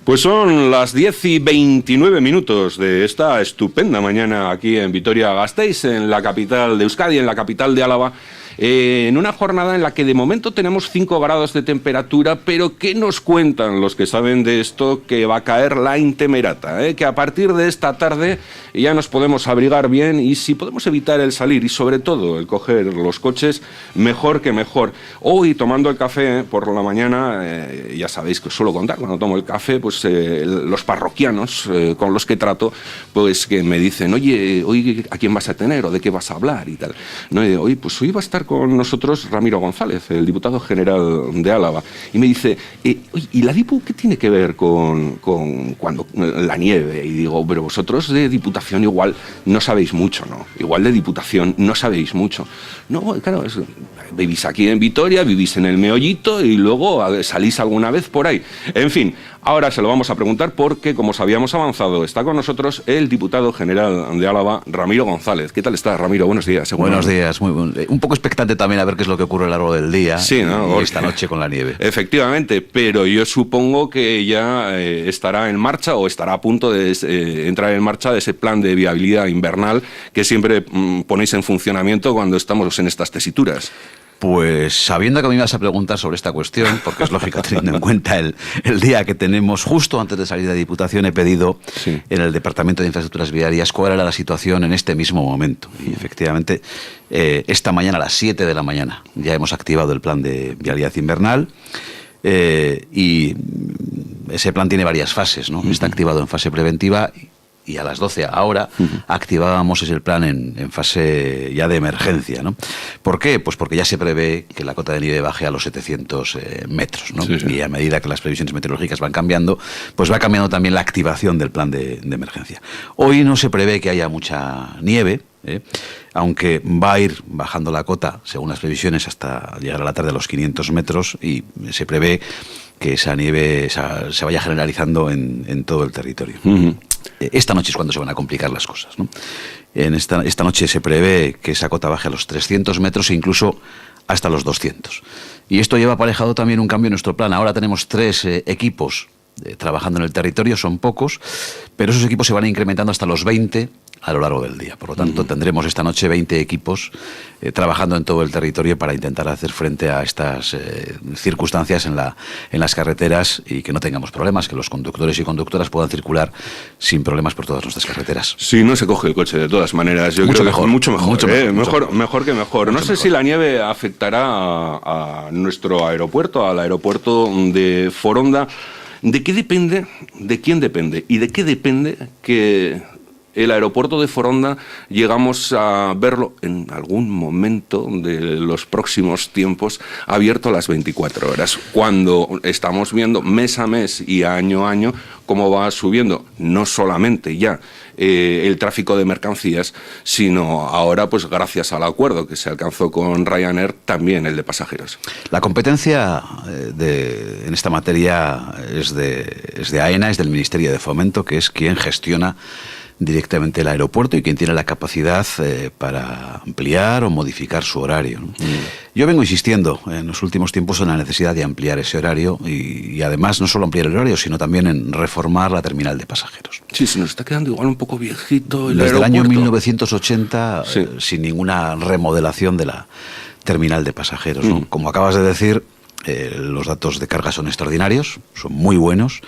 Pues son las 10:29 de esta estupenda mañana aquí en Vitoria-Gasteiz, en la capital de Euskadi, en la capital de Álava, en una jornada en la que de momento tenemos 5 grados de temperatura, pero ¿qué nos cuentan los que saben de esto? Que va a caer la intemerata, que a partir de esta tarde ya nos podemos abrigar bien, y si podemos evitar el salir y sobre todo el coger los coches, mejor que mejor. Hoy, tomando el café por la mañana, ya sabéis que os suelo contar cuando tomo el café, pues los parroquianos con los que trato, pues que me dicen: oye, hoy ¿a quién vas a tener o de qué vas a hablar y tal? No, y hoy va a estar con nosotros Ramiro González, el diputado general de Álava, y me dice: oye, ¿y la Dipu qué tiene que ver con cuando la nieve? Y digo: pero vosotros de Diputación igual no sabéis mucho, ¿no? Igual de Diputación no sabéis mucho. No, claro, vivís aquí en Vitoria, vivís en el Meollito y luego salís alguna vez por ahí. En fin, ahora se lo vamos a preguntar porque, como os habíamos avanzado, está con nosotros el diputado general de Álava, Ramiro González. ¿Qué tal estás, Ramiro? Buenos días. Buenos días, muy bueno. Un poco expectante también a ver qué es lo que ocurre a lo largo del día, sí, ¿no? Esta noche con la nieve. Efectivamente, pero yo supongo que ya estará en marcha o estará a punto de entrar en marcha ese plan de viabilidad invernal que siempre ponéis en funcionamiento cuando estamos en estas tesituras. Pues sabiendo que me ibas a preguntar sobre esta cuestión, porque es lógico teniendo en cuenta el día que tenemos, justo antes de salir de Diputación he pedido en el Departamento de Infraestructuras Viarias cuál era la situación en este mismo momento. Y efectivamente, esta mañana a las 7 de la mañana ya hemos activado el plan de vialidad invernal. Y ese plan tiene varias fases, ¿no? Está activado en fase preventiva y a las 12 ahora activábamos ese plan en fase ya de emergencia, ¿no? ¿Por qué? Pues porque ya se prevé que la cota de nieve baje a los 700 metros, ¿no? Sí, sí. Y a medida que las previsiones meteorológicas van cambiando, pues va cambiando también la activación del plan de emergencia. Hoy no se prevé que haya mucha nieve, aunque va a ir bajando la cota, según las previsiones, hasta llegar a la tarde a los 500 metros, y se prevé que esa nieve se vaya generalizando en todo el territorio. Esta noche es cuando se van a complicar las cosas, ¿no? Esta noche se prevé que esa cota baje a los 300 metros e incluso hasta los 200. Y esto lleva aparejado también un cambio en nuestro plan. Ahora tenemos 3 equipos trabajando en el territorio, son pocos, pero esos equipos se van incrementando hasta los 20 a lo largo del día. Por lo tanto, tendremos esta noche 20 equipos trabajando en todo el territorio para intentar hacer frente a estas circunstancias en las carreteras y que no tengamos problemas, que los conductores y conductoras puedan circular sin problemas por todas nuestras carreteras. Sí, no se coge el coche de todas maneras. Yo creo que mucho mejor. Mejor que mejor. No sé si la nieve afectará a nuestro aeropuerto, al aeropuerto de Foronda. ¿De qué depende, de quién depende y de qué depende que el aeropuerto de Foronda llegamos a verlo en algún momento de los próximos tiempos abierto a las 24 horas, cuando estamos viendo mes a mes y año a año cómo va subiendo no solamente ya el tráfico de mercancías, sino ahora, pues gracias al acuerdo que se alcanzó con Ryanair, también el de pasajeros? La competencia en esta materia es de AENA, es del Ministerio de Fomento, que es quien gestiona directamente el aeropuerto y quien tiene la capacidad para ampliar o modificar su horario, ¿no? Yo vengo insistiendo en los últimos tiempos en la necesidad de ampliar ese horario y además no solo ampliar el horario, sino también en reformar la terminal de pasajeros. Sí, se nos está quedando igual un poco viejito el Desde aeropuerto. el año 1980, sin ninguna remodelación de la terminal de pasajeros, ¿no? Como acabas de decir, los datos de carga son extraordinarios, son muy buenos,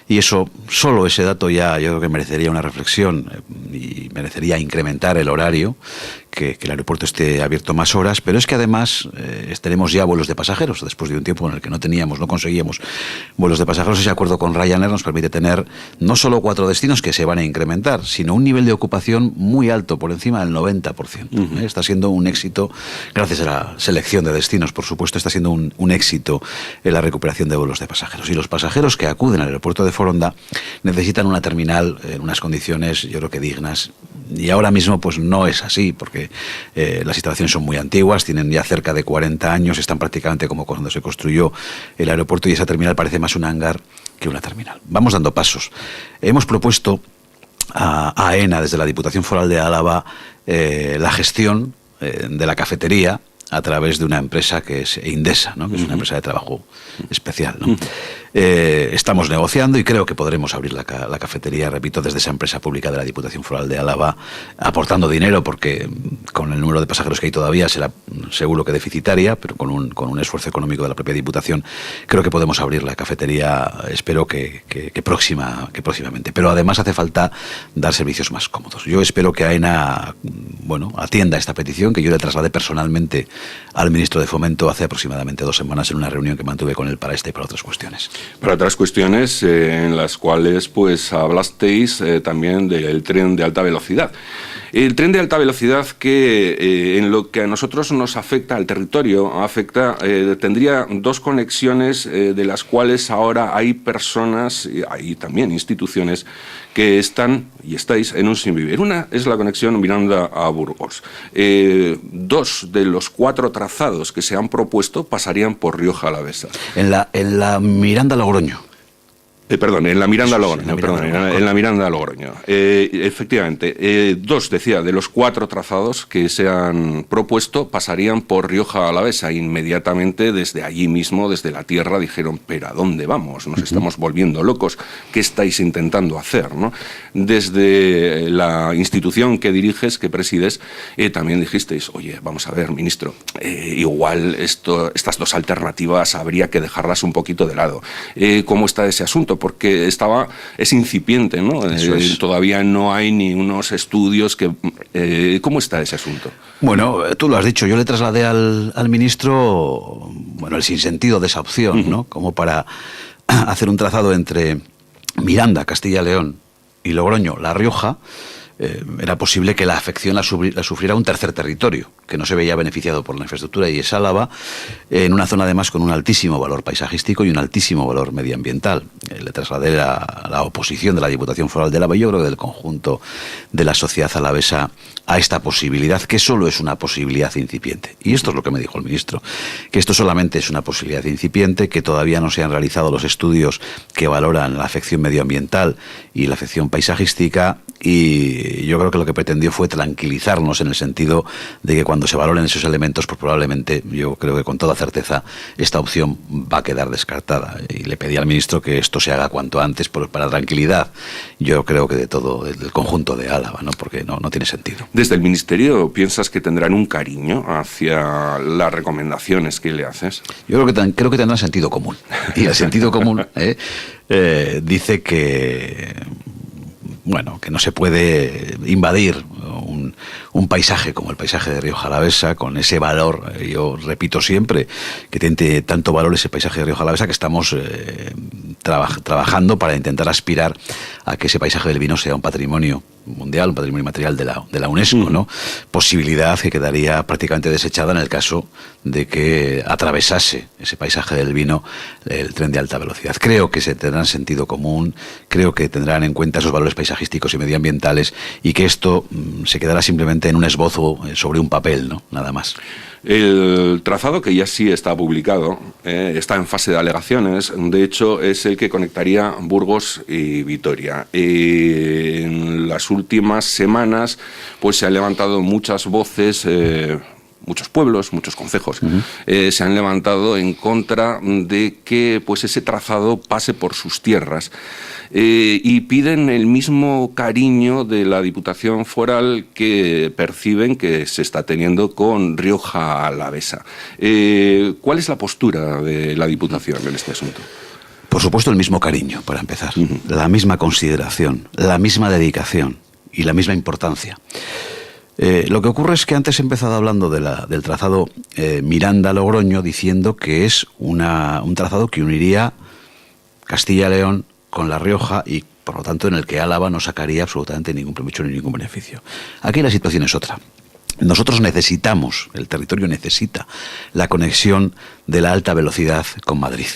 y solo ese dato ya yo creo que merecería una reflexión y merecería incrementar el horario, que el aeropuerto esté abierto más horas, pero es que además tenemos ya vuelos de pasajeros, después de un tiempo en el que no conseguíamos vuelos de pasajeros. Ese acuerdo con Ryanair nos permite tener no solo 4 destinos que se van a incrementar, sino un nivel de ocupación muy alto, por encima del 90%. Está siendo un éxito, gracias a la selección de destinos, por supuesto, está siendo un éxito en la recuperación de vuelos de pasajeros. Y los pasajeros que acuden al aeropuerto de Foronda necesitan una terminal en unas condiciones, yo creo que dignas, y ahora mismo pues no es así, porque las instalaciones son muy antiguas, tienen ya cerca de 40 años, están prácticamente como cuando se construyó el aeropuerto, y esa terminal parece más un hangar que una terminal. Vamos dando pasos. Hemos propuesto a AENA, desde la Diputación Foral de Álava, la gestión de la cafetería a través de una empresa que es Indesa, ¿no? Que es una empresa de trabajo especial, ¿no? Estamos negociando y creo que podremos abrir la cafetería, repito, desde esa empresa pública de la Diputación Foral de Álava, aportando dinero, porque con el número de pasajeros que hay todavía será seguro que deficitaria, pero con un esfuerzo económico de la propia Diputación, creo que podemos abrir la cafetería, espero que próximamente. Pero además hace falta dar servicios más cómodos. Yo espero que AENA, atienda esta petición, que yo le trasladé personalmente al ministro de Fomento hace aproximadamente 2 semanas en una reunión que mantuve con él para esta y para otras cuestiones. Para otras cuestiones en las cuales pues hablasteis también del tren de alta velocidad. El tren de alta velocidad que en lo que a nosotros nos afecta, al territorio tendría 2 conexiones de las cuales ahora hay personas, y hay también instituciones que están y estáis en un sinvivir. Una es la conexión Miranda a Burgos. 2 de los 4 trazados que se han propuesto pasarían por Rioja Alavesa. En la Miranda Logroño. En la Miranda Logroño. En la Miranda Logroño. Efectivamente, 2, decía, de los 4 trazados que se han propuesto pasarían por Rioja Alavesa. Inmediatamente desde allí mismo, desde la tierra, dijeron, ¿pero a dónde vamos? Nos estamos volviendo locos. ¿Qué estáis intentando hacer? ¿No? Desde la institución que diriges, que presides, también dijisteis, oye, vamos a ver, ministro, igual estas 2 alternativas habría que dejarlas un poquito de lado. ¿Cómo está ese asunto? Porque es incipiente, ¿no? Todavía no hay ni unos estudios que... ¿Cómo está ese asunto? Bueno, tú lo has dicho, yo le trasladé al ministro, el sinsentido de esa opción, ¿no? Como para hacer un trazado entre Miranda, Castilla-León, y Logroño, La Rioja. Era posible que la afección la sufriera un tercer territorio, que no se veía beneficiado por la infraestructura, y es Álava, en una zona además con un altísimo valor paisajístico y un altísimo valor medioambiental. Le trasladé la oposición de la Diputación Foral de Álava, y yo creo que del conjunto de la sociedad alavesa, a esta posibilidad, que solo es una posibilidad incipiente. Y esto es lo que me dijo el ministro, que esto solamente es una posibilidad incipiente, que todavía no se han realizado los estudios que valoran la afección medioambiental y la afección paisajística, y yo creo que lo que pretendió fue tranquilizarnos en el sentido de que cuando se valoren esos elementos, pues probablemente, yo creo que con toda certeza, esta opción va a quedar descartada. Y le pedí al ministro que esto se haga cuanto antes, para tranquilidad, yo creo que del conjunto de Álava, ¿no? Porque no tiene sentido. Desde el Ministerio, ¿piensas que tendrán un cariño hacia las recomendaciones que le haces? Yo creo que tendrán sentido común. Y el sentido común dice que no se puede invadir un paisaje como el paisaje de Rioja Alavesa, con ese valor. Yo repito siempre que tiene tanto valor ese paisaje de Rioja Alavesa, que estamos trabajando para intentar aspirar a que ese paisaje del vino sea un patrimonio mundial, un patrimonio material de la UNESCO, ¿no? Posibilidad que quedaría prácticamente desechada en el caso de que atravesase ese paisaje del vino el tren de alta velocidad. Creo que se tendrán sentido común, creo que tendrán en cuenta esos valores paisajísticos y medioambientales, y que esto se quedará simplemente en un esbozo sobre un papel, ¿no? Nada más. El trazado, que ya sí está publicado, está en fase de alegaciones. De hecho, es el que conectaría Burgos y Vitoria. En las últimas semanas pues se han levantado muchas voces, muchos pueblos, muchos concejos, se han levantado en contra de que pues ese trazado pase por sus tierras. Y piden el mismo cariño de la Diputación Foral que perciben que se está teniendo con Rioja Alavesa. ¿Cuál es la postura de la Diputación en este asunto? Por supuesto, el mismo cariño, para empezar. La misma consideración, la misma dedicación y la misma importancia. Lo que ocurre es que antes he empezado hablando del trazado Miranda-Logroño, diciendo que es un trazado que uniría Castilla-León con La Rioja, y por lo tanto en el que Álava no sacaría absolutamente ningún provecho ni ningún beneficio. Aquí la situación es otra. Nosotros necesitamos, el territorio necesita la conexión de la alta velocidad con Madrid,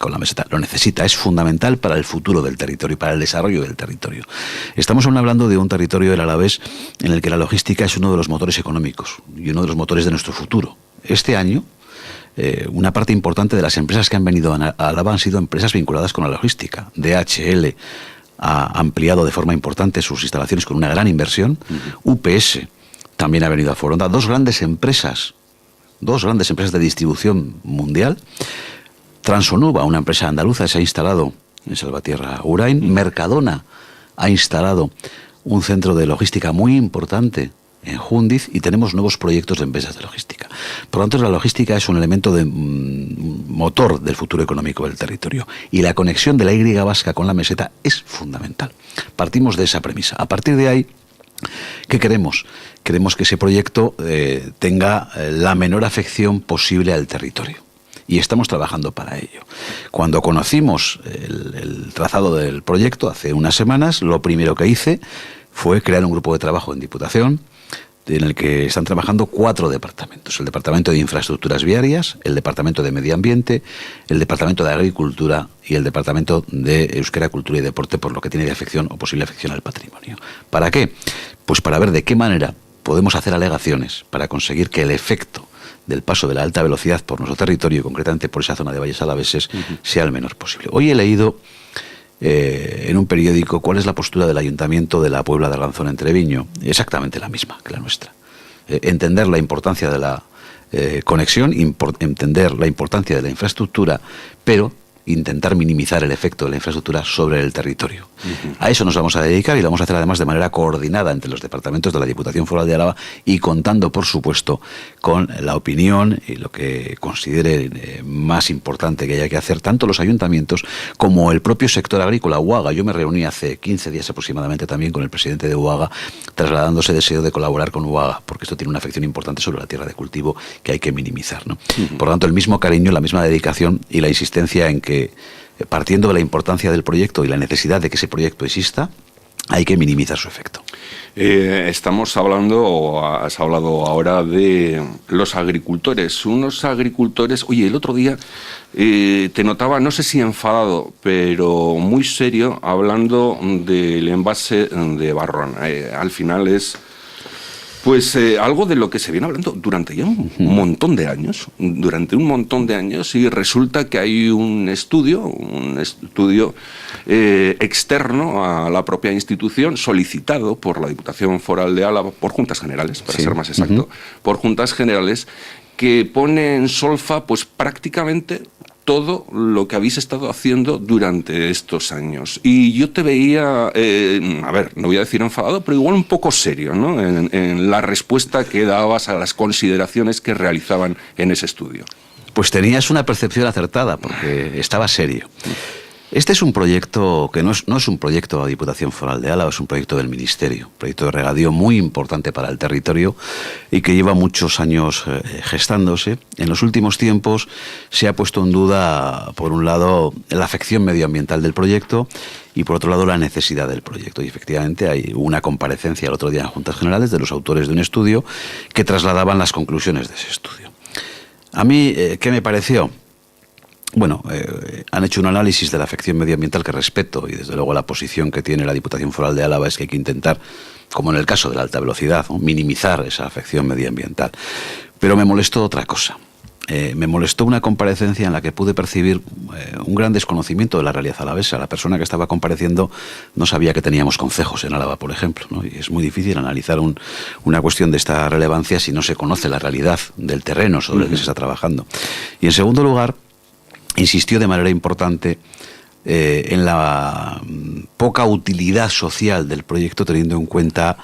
con la meseta. Lo necesita, es fundamental para el futuro del territorio y para el desarrollo del territorio. Estamos aún hablando de un territorio del Alavés en el que la logística es uno de los motores económicos y uno de los motores de nuestro futuro. Este año, una parte importante de las empresas que han venido a Álava han sido empresas vinculadas con la logística. DHL ha ampliado de forma importante sus instalaciones con una gran inversión. UPS también ha venido a Foronda. Dos grandes empresas de distribución mundial. Transonuba, una empresa andaluza, se ha instalado en Salvatierra Urain. Mercadona ha instalado un centro de logística muy importante en Jundiz, y tenemos nuevos proyectos de empresas de logística. Por lo tanto, la logística es un elemento de motor del futuro económico del territorio, y la conexión de la Y vasca con la meseta es fundamental. Partimos de esa premisa. A partir de ahí, ¿qué queremos? Queremos que ese proyecto tenga la menor afección posible al territorio, y estamos trabajando para ello. Cuando conocimos el trazado del proyecto hace unas semanas, lo primero que hice fue crear un grupo de trabajo en Diputación, en el que están trabajando 4 departamentos: el Departamento de Infraestructuras Viarias, el Departamento de Medio Ambiente, el Departamento de Agricultura y el Departamento de Euskera, Cultura y Deporte, por lo que tiene de afección o posible afección al patrimonio. ¿Para qué? Pues para ver de qué manera podemos hacer alegaciones para conseguir que el efecto del paso de la alta velocidad por nuestro territorio, y concretamente por esa zona de Valles Alaveses, sea el menor posible. Hoy he leído en un periódico cuál es la postura del Ayuntamiento de la Puebla de Arlanzón en Treviño. Exactamente la misma que la nuestra. Entender la importancia de la conexión, entender la importancia de la infraestructura, pero intentar minimizar el efecto de la infraestructura sobre el territorio. A eso nos vamos a dedicar, y lo vamos a hacer además de manera coordinada entre los departamentos de la Diputación Foral de Álava, y contando, por supuesto, con la opinión y lo que considere más importante que haya que hacer tanto los ayuntamientos como el propio sector agrícola. UAGA, yo me reuní hace 15 días aproximadamente también con el presidente de UAGA, trasladándose deseo de colaborar con UAGA, porque esto tiene una afección importante sobre la tierra de cultivo que hay que minimizar, ¿no? Por lo tanto, el mismo cariño, la misma dedicación y la insistencia en que, partiendo de la importancia del proyecto y la necesidad de que ese proyecto exista, hay que minimizar su efecto. Estamos hablando, o has hablado ahora, de los agricultores. Unos agricultores, oye, el otro día te notaba, no sé si enfadado, pero muy serio, hablando del envase de Barrón. Al final es pues algo de lo que se viene hablando durante ya un montón de años, y resulta que hay un estudio externo a la propia institución, solicitado por la Diputación Foral de Álava, por Juntas Generales, para ser más exacto, por Juntas Generales, que pone en solfa pues prácticamente todo lo que habéis estado haciendo durante estos años. Y yo te veía, a ver, no voy a decir enfadado, pero igual un poco serio, ¿no?, en la respuesta que dabas a las consideraciones que realizaban en ese estudio. Pues tenías una percepción acertada, porque estaba serio. Este es un proyecto que no es un proyecto de la Diputación Foral de Álava, es un proyecto del Ministerio, un proyecto de regadío muy importante para el territorio y que lleva muchos años gestándose. En los últimos tiempos se ha puesto en duda, por un lado, la afección medioambiental del proyecto y, por otro lado, la necesidad del proyecto. Y efectivamente hay una comparecencia el otro día en Juntas Generales de los autores de un estudio que trasladaban las conclusiones de ese estudio. A mí, ¿qué me pareció? Bueno, han hecho un análisis de la afección medioambiental que respeto, y desde luego la posición que tiene la Diputación Foral de Álava es que hay que intentar, como en el caso de la alta velocidad, ¿no?, minimizar esa afección medioambiental. Pero me molestó otra cosa. Me molestó una comparecencia en la que pude percibir un gran desconocimiento de la realidad alavesa. La persona que estaba compareciendo no sabía que teníamos concejos en Álava, por ejemplo, ¿no? Y es muy difícil analizar una cuestión de esta relevancia si no se conoce la realidad del terreno sobre el que se está trabajando. Y en segundo lugar, insistió de manera importante en la poca utilidad social del proyecto, teniendo en cuenta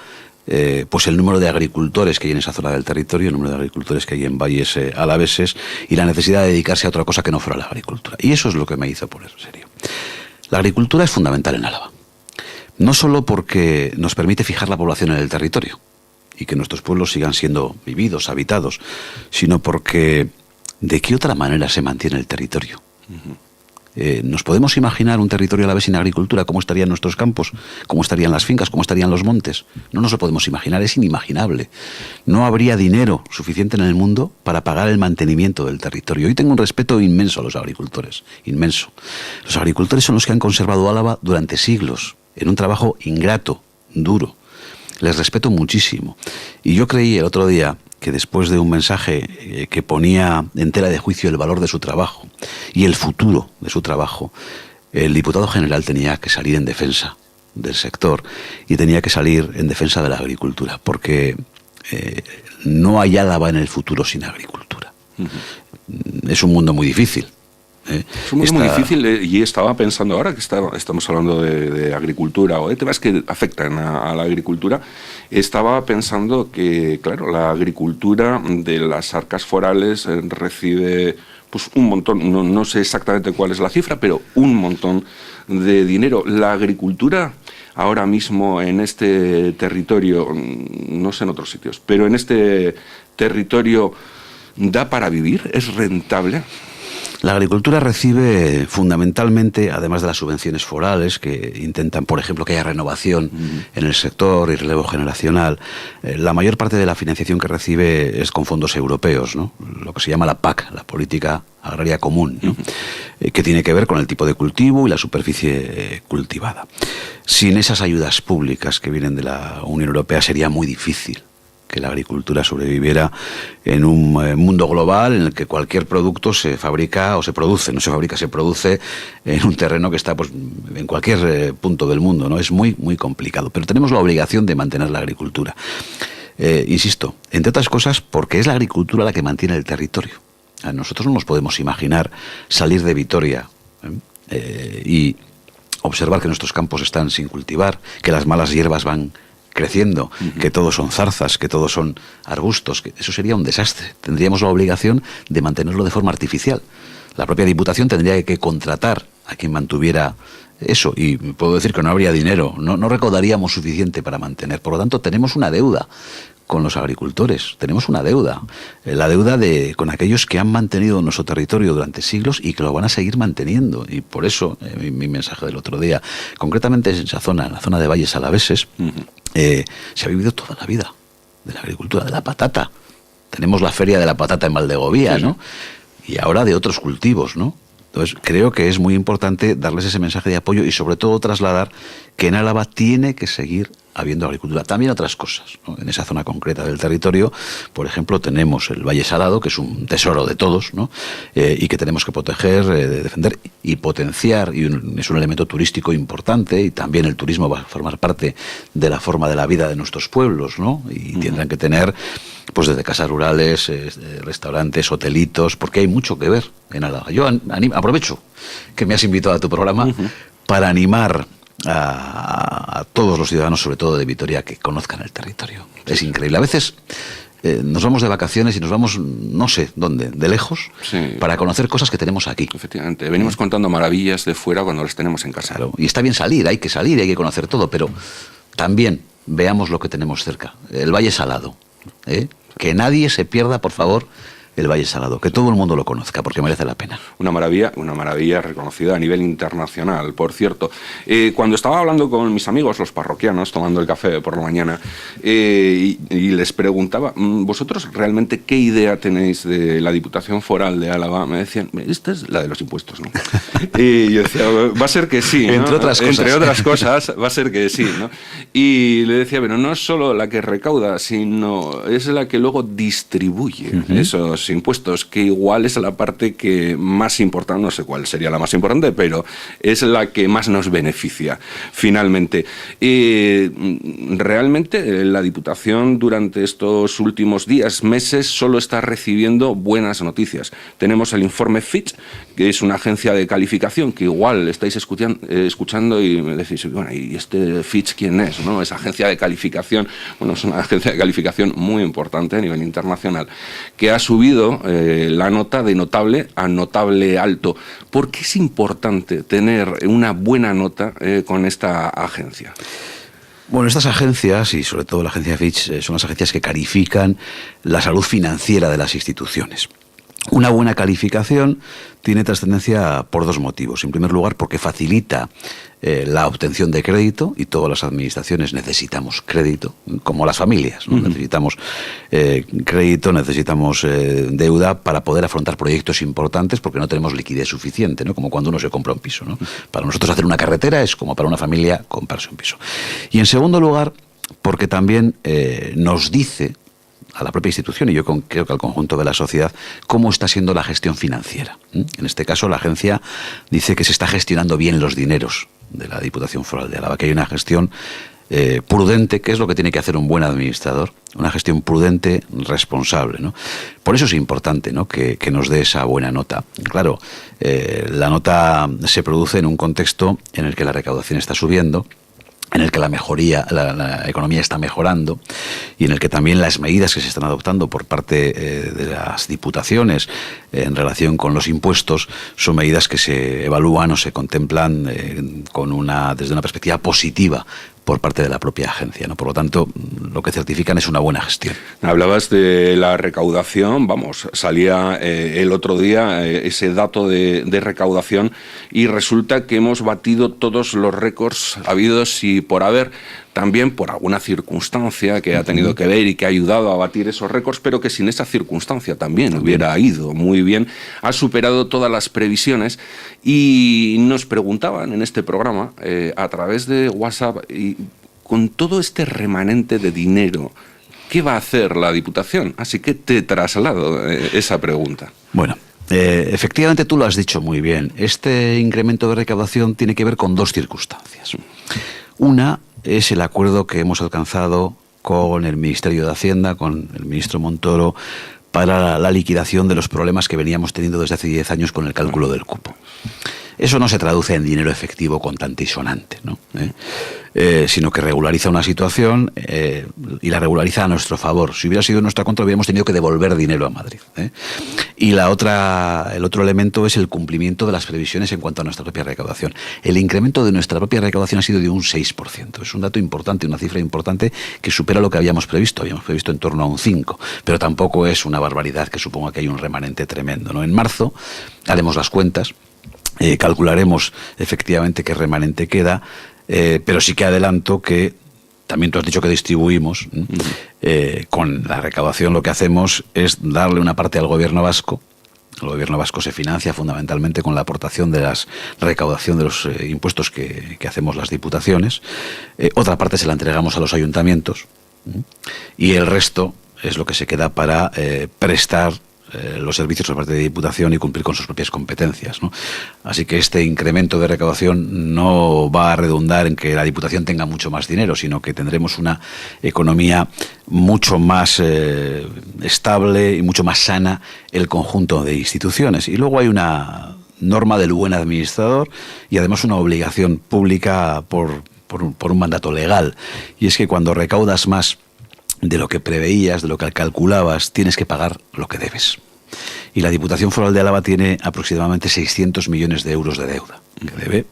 pues el número de agricultores que hay en esa zona del territorio, el número de agricultores que hay en valles alaveses, y la necesidad de dedicarse a otra cosa que no fuera la agricultura. Y eso es lo que me hizo poner serio. La agricultura es fundamental en Álava, no solo porque nos permite fijar la población en el territorio y que nuestros pueblos sigan siendo vividos, habitados, sino porque ¿de qué otra manera se mantiene el territorio? ¿Nos podemos imaginar un territorio alavés sin agricultura? ¿Cómo estarían nuestros campos? ¿Cómo estarían las fincas? ¿Cómo estarían los montes? No nos lo podemos imaginar, es inimaginable. No habría dinero suficiente en el mundo para pagar el mantenimiento del territorio. Hoy tengo un respeto inmenso a los agricultores, inmenso. Los agricultores son los que han conservado Álava durante siglos, en un trabajo ingrato, duro. Les respeto muchísimo. Y yo creí el otro día que después de un mensaje que ponía en tela de juicio el valor de su trabajo y el futuro de su trabajo, el diputado general tenía que salir en defensa del sector y tenía que salir en defensa de la agricultura, porque no hay Álava en el futuro sin agricultura. Es un mundo muy difícil, Es muy difícil, y estaba pensando ahora que estamos hablando de agricultura o de temas que afectan a la agricultura, estaba pensando que, claro, la agricultura de las arcas forales recibe pues un montón, no sé exactamente cuál es la cifra, pero un montón de dinero. La agricultura ahora mismo en este territorio, no sé en otros sitios, pero en este territorio, ¿da para vivir? ¿Es rentable? La agricultura recibe fundamentalmente, además de las subvenciones forales que intentan, por ejemplo, que haya renovación en el sector y relevo generacional, la mayor parte de la financiación que recibe es con fondos europeos, ¿no? Lo que se llama la PAC, la Política Agraria Común, ¿no? Que tiene que ver con el tipo de cultivo y la superficie cultivada. Sin esas ayudas públicas que vienen de la Unión Europea sería muy difícil que la agricultura sobreviviera en un mundo global en el que cualquier producto se fabrica o se produce, no se fabrica, se produce en un terreno que está pues en cualquier punto del mundo, ¿no? Es muy, muy complicado, pero tenemos la obligación de mantener la agricultura. Insisto, entre otras cosas porque es la agricultura la que mantiene el territorio. Nosotros no nos podemos imaginar salir de Vitoria y observar que nuestros campos están sin cultivar, que las malas hierbas van creciendo, que todos son zarzas, que todos son arbustos, que eso sería un desastre. Tendríamos la obligación de mantenerlo de forma artificial. La propia Diputación tendría que contratar a quien mantuviera eso, y puedo decir que no habría dinero, no recaudaríamos suficiente para mantener. Por lo tanto, tenemos una deuda con los agricultores, tenemos una deuda, la deuda con aquellos que han mantenido nuestro territorio durante siglos y que lo van a seguir manteniendo. Y por eso, mi mensaje del otro día, concretamente en esa zona, en la zona de Valles Alaveses, se ha vivido toda la vida de la agricultura, de la patata. Tenemos la feria de la patata en Valdegovía, ¿no? Y ahora de otros cultivos, ¿no? Entonces, creo que es muy importante darles ese mensaje de apoyo y sobre todo trasladar que en Álava tiene que seguir habiendo agricultura. También otras cosas, ¿no? En esa zona concreta del territorio, por ejemplo, tenemos el Valle Salado, que es un tesoro de todos, ¿no? Y que tenemos que proteger, defender y potenciar, y es un elemento turístico importante, y también el turismo va a formar parte de la forma de la vida de nuestros pueblos, ¿no? Y tendrán que tener, pues desde casas rurales, restaurantes, hotelitos, porque hay mucho que ver en Álava. Yo aprovecho que me has invitado a tu programa para animar a todos los ciudadanos, sobre todo de Vitoria, que conozcan el territorio. Es increíble. A veces nos vamos de vacaciones y nos vamos, no sé dónde, de lejos, para conocer cosas que tenemos aquí. Efectivamente. Venimos contando maravillas de fuera cuando las tenemos en casa. Claro. Y está bien salir, hay que conocer todo, pero también veamos lo que tenemos cerca. El Valle Salado. Que nadie se pierda, por favor, el Valle Salado, que todo el mundo lo conozca, porque merece la pena. Una maravilla reconocida a nivel internacional, por cierto. Cuando estaba hablando con mis amigos, los parroquianos, tomando el café por la mañana, y les preguntaba, ¿vosotros realmente qué idea tenéis de la Diputación Foral de Álava? Me decían, esta es la de los impuestos, ¿no? Y yo decía, va a ser que sí, ¿no? Entre otras cosas, va a ser que sí, ¿no? Y le decía, pero no es solo la que recauda, sino es la que luego distribuye esos impuestos, que igual es la parte que más importante, no sé cuál sería la más importante, pero es la que más nos beneficia finalmente. Realmente la Diputación durante estos últimos días, meses, solo está recibiendo buenas noticias. Tenemos el informe Fitch, que es una agencia de calificación que igual estáis escuchando y me decís, bueno, ¿y este Fitch quién es? ¿No? Esa agencia de calificación, bueno, es una agencia de calificación muy importante a nivel internacional, que ha subido la nota de notable a notable alto. ¿Por qué es importante tener una buena nota con esta agencia? Bueno, estas agencias, y sobre todo la agencia Fitch, son las agencias que califican la salud financiera de las instituciones. Una buena calificación tiene trascendencia por dos motivos. En primer lugar, porque facilita la obtención de crédito, y todas las administraciones necesitamos crédito, como las familias, ¿no? Necesitamos crédito, necesitamos deuda para poder afrontar proyectos importantes, porque no tenemos liquidez suficiente, ¿no? Como cuando uno se compra un piso, ¿no? Para nosotros hacer una carretera es como para una familia comprarse un piso. Y en segundo lugar, porque también nos dice a la propia institución, y yo creo que al conjunto de la sociedad, cómo está siendo la gestión financiera. En este caso, la agencia dice que se está gestionando bien los dineros de la Diputación Foral de Álava, que hay una gestión prudente, que es lo que tiene que hacer un buen administrador, una gestión prudente, responsable, ¿no? Por eso es importante, ¿no?, que nos dé esa buena nota. Claro, la nota se produce en un contexto en el que la recaudación está subiendo, en el que la economía está mejorando y en el que también las medidas que se están adoptando por parte de las diputaciones en relación con los impuestos son medidas que se evalúan o se contemplan desde una perspectiva positiva por parte de la propia agencia, ¿no? Por lo tanto, lo que certifican es una buena gestión. Hablabas de la recaudación, salía el otro día ese dato de recaudación y resulta que hemos batido todos los récords habidos y por haber, también por alguna circunstancia que ha tenido que ver y que ha ayudado a batir esos récords, pero que sin esa circunstancia también hubiera ido muy bien. Ha superado todas las previsiones y nos preguntaban en este programa, a través de WhatsApp, y con todo este remanente de dinero, ¿qué va a hacer la Diputación? Así que te traslado esa pregunta. Bueno, efectivamente tú lo has dicho muy bien. Este incremento de recaudación tiene que ver con dos circunstancias. Una es el acuerdo que hemos alcanzado con el Ministerio de Hacienda, con el ministro Montoro, para la liquidación de los problemas que veníamos teniendo desde hace 10 años con el cálculo del cupo. Eso no se traduce en dinero efectivo contante y sonante, ¿no? Sino que regulariza una situación y la regulariza a nuestro favor. Si hubiera sido en nuestra contra, hubiéramos tenido que devolver dinero a Madrid. Y el otro elemento es el cumplimiento de las previsiones en cuanto a nuestra propia recaudación. El incremento de nuestra propia recaudación ha sido de un 6%. Es un dato importante, una cifra importante que supera lo que habíamos previsto. Habíamos previsto en torno a un 5%, pero tampoco es una barbaridad que suponga que hay un remanente tremendo, ¿no? En marzo haremos las cuentas. Calcularemos efectivamente qué remanente queda, pero sí que adelanto que también tú has dicho que distribuimos. Con la recaudación lo que hacemos es darle una parte al gobierno vasco. El gobierno vasco se financia fundamentalmente con la aportación de la recaudación de los impuestos que hacemos las diputaciones. Otra parte se la entregamos a los ayuntamientos y el resto es lo que se queda para prestar los servicios por parte de Diputación y cumplir con sus propias competencias, ¿no? Así que este incremento de recaudación no va a redundar en que la Diputación tenga mucho más dinero, sino que tendremos una economía mucho más estable y mucho más sana el conjunto de instituciones. Y luego hay una norma del buen administrador y además una obligación pública por un mandato legal, y es que cuando recaudas más de lo que preveías, de lo que calculabas, tienes que pagar lo que debes. Y la Diputación Foral de Álava tiene aproximadamente 600 millones de euros de deuda que debe.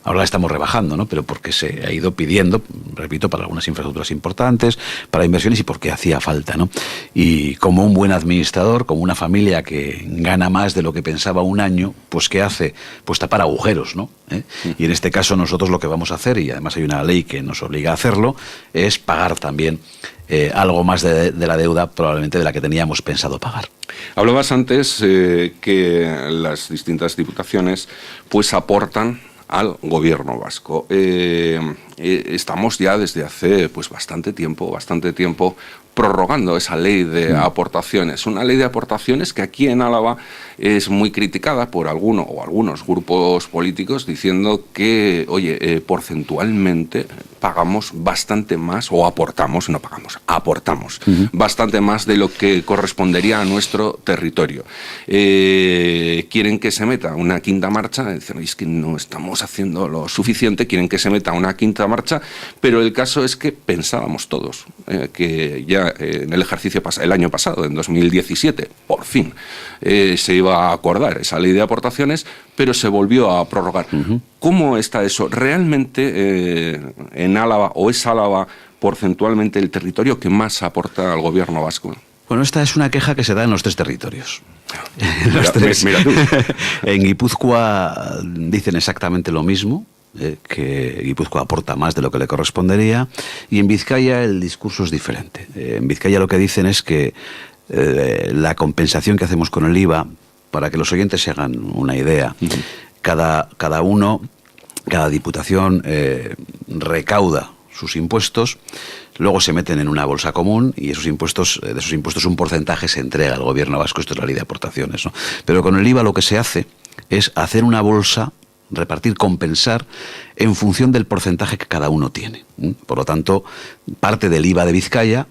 Ahora la estamos rebajando, ¿no? Pero porque se ha ido pidiendo, repito, para algunas infraestructuras importantes, para inversiones y porque hacía falta, ¿no? Y como un buen administrador, como una familia que gana más de lo que pensaba un año, pues ¿qué hace? Pues tapar agujeros, ¿no? Y en este caso nosotros lo que vamos a hacer, y además hay una ley que nos obliga a hacerlo, es pagar también algo más de la deuda probablemente de la que teníamos pensado pagar. Hablabas antes que las distintas diputaciones pues aportan al gobierno vasco. Estamos ya desde hace pues bastante tiempo prorrogando esa ley de aportaciones. Una ley de aportaciones que aquí en Álava es muy criticada por algunos grupos políticos diciendo que, oye, porcentualmente pagamos bastante más, o aportamos, no pagamos, aportamos bastante más de lo que correspondería a nuestro territorio. Quieren que se meta una quinta marcha, dicen, es que no estamos haciendo lo suficiente, quieren que se meta una quinta marcha, pero el caso es que pensábamos todos que ya en el ejercicio el año pasado, en 2017, por fin se iba a acordar esa ley de aportaciones, pero se volvió a prorrogar. ¿Cómo está eso? ¿Realmente en Álava, o es Álava porcentualmente el territorio que más aporta al gobierno vasco? Bueno, esta es una queja que se da en los tres territorios. Mira tú. En Guipúzcoa dicen exactamente lo mismo, que Guipúzcoa aporta más de lo que le correspondería, y en Vizcaya el discurso es diferente. En Vizcaya lo que dicen es que la compensación que hacemos con el IVA, para que los oyentes se hagan una idea, cada diputación recauda sus impuestos, luego se meten en una bolsa común y de esos impuestos un porcentaje se entrega al gobierno vasco. Esto es la ley de aportaciones, ¿no? Pero con el IVA lo que se hace es hacer una bolsa compensar en función del porcentaje que cada uno tiene. Por lo tanto, parte del IVA de Vizcaya,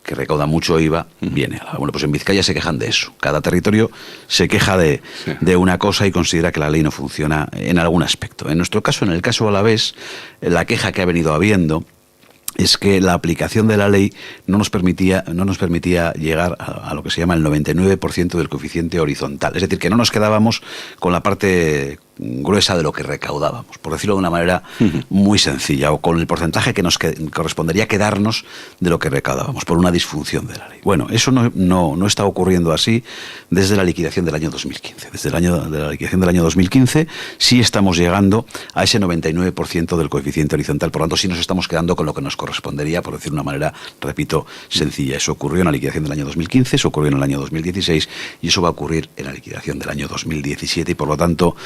que recauda mucho IVA, viene a Álava. Bueno, pues en Vizcaya se quejan de eso. Cada territorio se queja de una cosa y considera que la ley no funciona en algún aspecto. En nuestro caso, en el caso alavés, la queja que ha venido habiendo es que la aplicación de la ley no nos permitía llegar a lo que se llama el 99% del coeficiente horizontal. Es decir, que no nos quedábamos con la parte gruesa de lo que recaudábamos, por decirlo de una manera muy sencilla, o con el porcentaje que nos correspondería quedarnos de lo que recaudábamos, por una disfunción de la ley. Bueno, eso no está ocurriendo así desde la liquidación del año 2015. Desde la liquidación del año 2015 sí estamos llegando a ese 99% del coeficiente horizontal, por lo tanto sí nos estamos quedando con lo que nos correspondería, por decir de una manera, repito, sencilla. Eso ocurrió en la liquidación del año 2015, eso ocurrió en el año 2016 y eso va a ocurrir en la liquidación del año 2017 y por lo tanto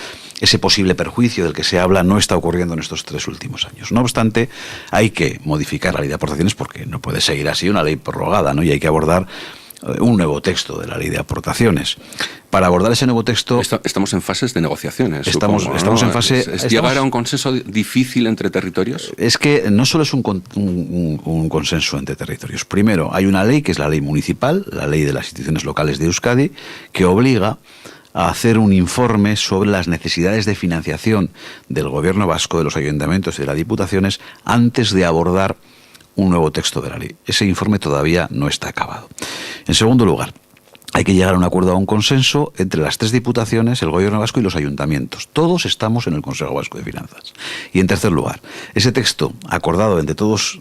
ese posible perjuicio del que se habla no está ocurriendo en estos 3 últimos años. No obstante, hay que modificar la ley de aportaciones porque no puede seguir así una ley prorrogada, ¿no? Y hay que abordar un nuevo texto de la ley de aportaciones. Para abordar ese nuevo texto... Estamos en fases de negociaciones. Estamos en fase... ¿Es llegar a un consenso difícil entre territorios? Es que no solo es un consenso entre territorios. Primero, hay una ley que es la ley municipal, la ley de las instituciones locales de Euskadi, que obliga a hacer un informe sobre las necesidades de financiación del gobierno vasco, de los ayuntamientos y de las diputaciones antes de abordar un nuevo texto de la ley. Ese informe todavía no está acabado. En segundo lugar, hay que llegar a un acuerdo, a un consenso entre las 3 diputaciones, el gobierno vasco y los ayuntamientos. Todos estamos en el Consejo Vasco de Finanzas. Y en tercer lugar, ese texto acordado entre todos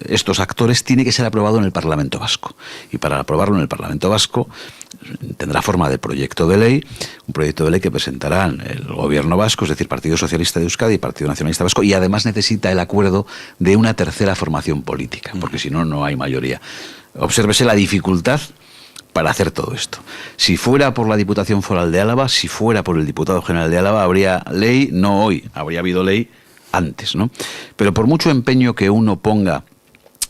estos actores tiene que ser aprobado en el Parlamento Vasco. Y para aprobarlo en el Parlamento Vasco tendrá forma de proyecto de ley, un proyecto de ley que presentarán el Gobierno vasco, es decir, Partido Socialista de Euskadi y Partido Nacionalista Vasco, y además necesita el acuerdo de una tercera formación política, porque si no, no hay mayoría. Obsérvese la dificultad para hacer todo esto. Si fuera por la Diputación Foral de Álava, si fuera por el Diputado General de Álava, habría ley, no hoy, habría habido ley antes, ¿no? Pero por mucho empeño que uno ponga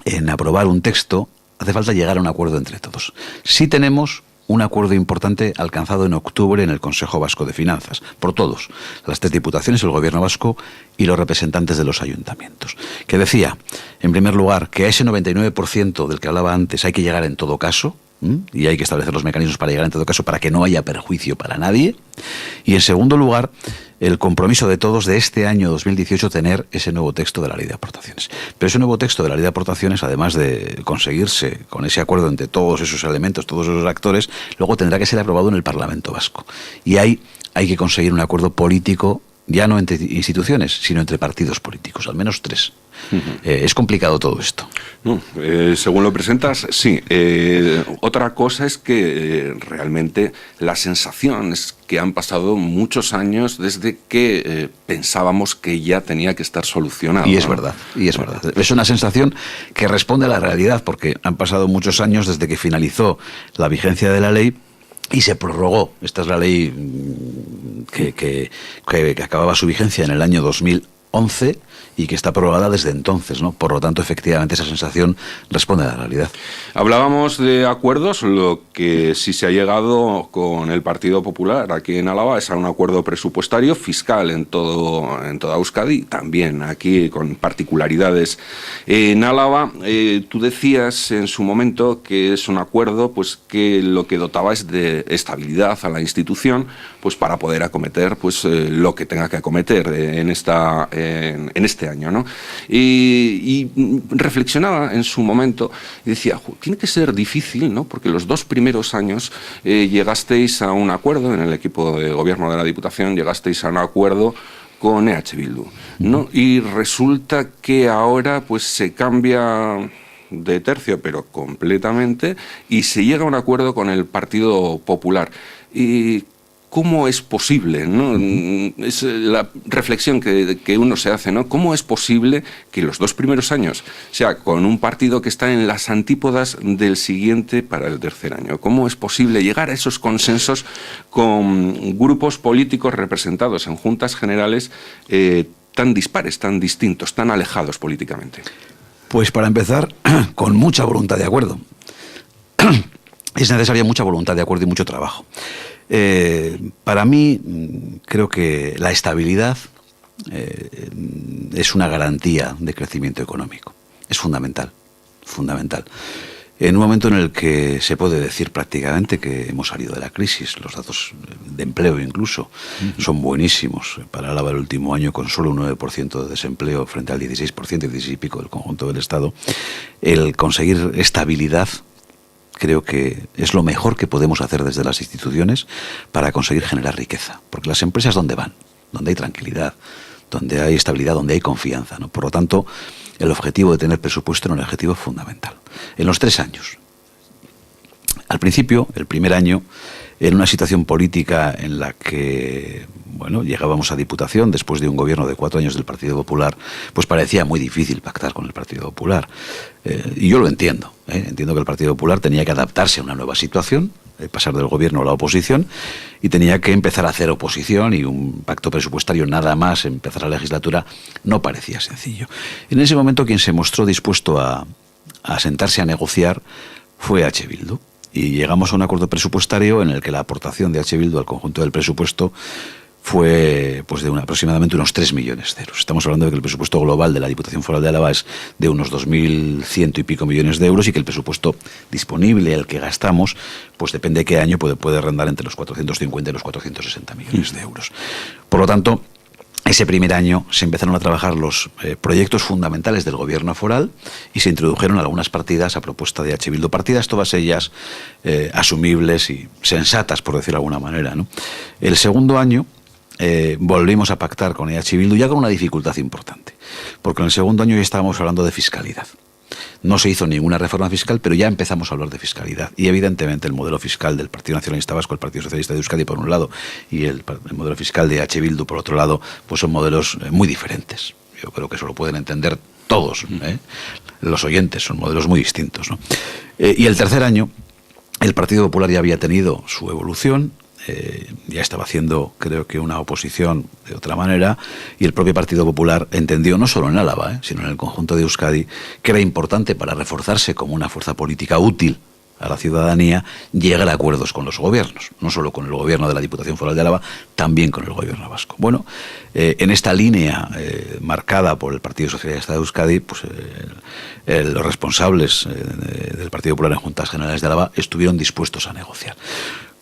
en aprobar un texto, hace falta llegar a un acuerdo entre todos. Sí tenemos un acuerdo importante alcanzado en octubre en el Consejo Vasco de Finanzas, por todos, las 3 diputaciones, el gobierno vasco y los representantes de los ayuntamientos, que decía, en primer lugar, que a ese 99% del que hablaba antes hay que llegar en todo caso, y hay que establecer los mecanismos para llegar en todo caso para que no haya perjuicio para nadie, y en segundo lugar, el compromiso de todos de este año 2018 tener ese nuevo texto de la ley de aportaciones. Pero ese nuevo texto de la ley de aportaciones, además de conseguirse con ese acuerdo entre todos esos elementos, todos esos actores, luego tendrá que ser aprobado en el Parlamento Vasco. Y ahí hay que conseguir un acuerdo político, ya no entre instituciones, sino entre partidos políticos, al menos 3. Es complicado todo esto. No, según lo presentas, sí. Otra cosa es que realmente la sensación es que han pasado muchos años desde que pensábamos que ya tenía que estar solucionado. Y es verdad, y es verdad. Es una sensación que responde a la realidad, porque han pasado muchos años desde que finalizó la vigencia de la ley y se prorrogó. Esta es la ley que acababa su vigencia en el año 2011 y que está prorrogada desde entonces, ¿no? Por lo tanto, efectivamente, esa sensación responde a la realidad. Hablábamos de acuerdos, lo que sí se ha llegado con el Partido Popular aquí en Álava es a un acuerdo presupuestario fiscal en toda Euskadi, también aquí con particularidades en Álava. Tú decías en su momento que es un acuerdo pues que lo que dotaba es de estabilidad a la institución pues para poder acometer pues lo que tenga que acometer en este año, ¿no? Y reflexionaba en su momento y decía, tiene que ser difícil, ¿no? Porque los 2 primeros años llegasteis a un acuerdo en el equipo de gobierno de la Diputación, llegasteis a un acuerdo con EH Bildu, ¿no? Y resulta que ahora pues se cambia de tercio, pero completamente, y se llega a un acuerdo con el Partido Popular. Y ¿cómo es posible, ¿no? Es la reflexión que uno se hace, ¿no? ¿Cómo es posible que los 2 primeros años sea con un partido que está en las antípodas del siguiente para el tercer año? ¿Cómo es posible llegar a esos consensos con grupos políticos representados en juntas generales tan dispares, tan distintos, tan alejados políticamente? Pues para empezar, con mucha voluntad de acuerdo. Es necesaria mucha voluntad de acuerdo y mucho trabajo. Para mí, creo que la estabilidad es una garantía de crecimiento económico. Es fundamental, fundamental. En un momento en el que se puede decir prácticamente que hemos salido de la crisis, los datos de empleo incluso son buenísimos. Para Álava el último año, con solo un 9% de desempleo frente al 16%, 16 y pico del conjunto del Estado, el conseguir estabilidad creo que es lo mejor que podemos hacer desde las instituciones para conseguir generar riqueza. Porque las empresas, ¿dónde van? Donde hay tranquilidad, donde hay estabilidad, donde hay confianza, ¿no? Por lo tanto, el objetivo de tener presupuesto era un objetivo fundamental. En los 3 años. Al principio, el primer año, en una situación política en la que, bueno, llegábamos a Diputación después de un gobierno de 4 años del Partido Popular, pues parecía muy difícil pactar con el Partido Popular. Y yo lo entiendo. Entiendo que el Partido Popular tenía que adaptarse a una nueva situación, pasar del gobierno a la oposición, y tenía que empezar a hacer oposición, y un pacto presupuestario nada más empezar la legislatura no parecía sencillo. En ese momento quien se mostró dispuesto a sentarse a negociar fue H. Bildu. Y llegamos a un acuerdo presupuestario en el que la aportación de H. Bildu al conjunto del presupuesto fue pues de aproximadamente unos 3 millones de euros. Estamos hablando de que el presupuesto global de la Diputación Foral de Álava es de unos 2.100 y pico millones de euros, y que el presupuesto disponible, el que gastamos, pues depende de qué año, puede rondar entre los 450 y los 460 millones de euros. Por lo tanto, ese primer año se empezaron a trabajar los proyectos fundamentales del gobierno foral y se introdujeron algunas partidas a propuesta de H. Bildu. Partidas todas ellas asumibles y sensatas, por decirlo de alguna manera, ¿no? El segundo año volvimos a pactar con H. Bildu, ya con una dificultad importante, porque en el segundo año ya estábamos hablando de fiscalidad. No se hizo ninguna reforma fiscal, pero ya empezamos a hablar de fiscalidad. Y evidentemente el modelo fiscal del Partido Nacionalista Vasco, el Partido Socialista de Euskadi por un lado, y el modelo fiscal de H. Bildu por otro lado, pues son modelos muy diferentes. Yo creo que eso lo pueden entender todos, los oyentes, son modelos muy distintos, ¿no? Y el tercer año, el Partido Popular ya había tenido su evolución, ya estaba haciendo, creo que, una oposición de otra manera, y el propio Partido Popular entendió, no solo en Álava, sino en el conjunto de Euskadi, que era importante para reforzarse como una fuerza política útil a la ciudadanía llegar a acuerdos con los gobiernos, no solo con el gobierno de la Diputación Foral de Álava, también con el gobierno vasco. Bueno, en esta línea marcada por el Partido Socialista de Euskadi, pues los responsables del Partido Popular en Juntas Generales de Álava estuvieron dispuestos a negociar.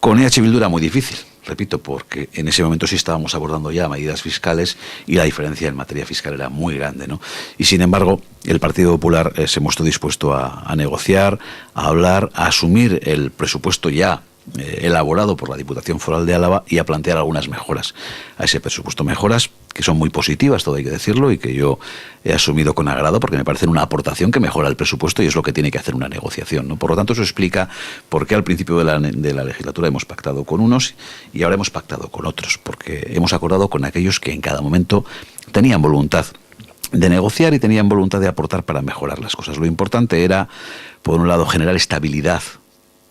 Con EH Bildu era muy difícil, repito, porque en ese momento sí estábamos abordando ya medidas fiscales y la diferencia en materia fiscal era muy grande, ¿no? Y sin embargo, el Partido Popular se mostró dispuesto a negociar, a hablar, a asumir el presupuesto ya elaborado por la Diputación Foral de Álava y a plantear algunas mejoras a ese presupuesto. Mejoras que son muy positivas, todo hay que decirlo, y que yo he asumido con agrado porque me parecen una aportación que mejora el presupuesto y es lo que tiene que hacer una negociación, ¿no? Por lo tanto, eso explica por qué al principio de la legislatura hemos pactado con unos y ahora hemos pactado con otros, porque hemos acordado con aquellos que en cada momento tenían voluntad de negociar y tenían voluntad de aportar para mejorar las cosas. Lo importante era, por un lado, generar estabilidad,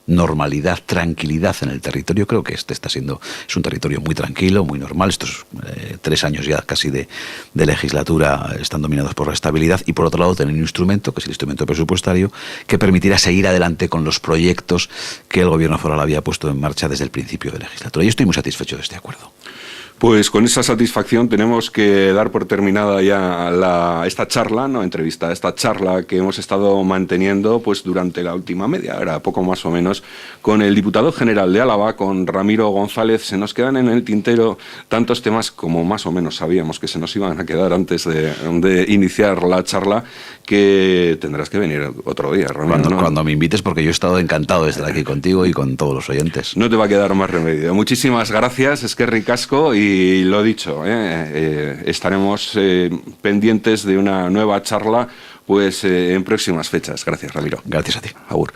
normalidad, tranquilidad en el territorio. Creo que es un territorio muy tranquilo, muy normal. Estos 3 años ya casi de legislatura están dominados por la estabilidad, y por otro lado tener un instrumento, que es el instrumento presupuestario, que permitirá seguir adelante con los proyectos que el gobierno foral había puesto en marcha desde el principio de legislatura. Y estoy muy satisfecho de este acuerdo. Pues con esa satisfacción tenemos que dar por terminada ya esta charla que hemos estado manteniendo pues durante la última media hora, poco más o menos, con el diputado general de Álava, con Ramiro González. Se nos quedan en el tintero tantos temas como más o menos sabíamos que se nos iban a quedar antes de iniciar la charla, que tendrás que venir otro día, Ramiro. Cuando me invites, porque yo he estado encantado de estar aquí contigo y con todos los oyentes. No te va a quedar más remedio. Muchísimas gracias, eskerrik asko, y lo dicho, estaremos pendientes de una nueva charla pues en próximas fechas. Gracias, Ramiro. Gracias a ti. Agur.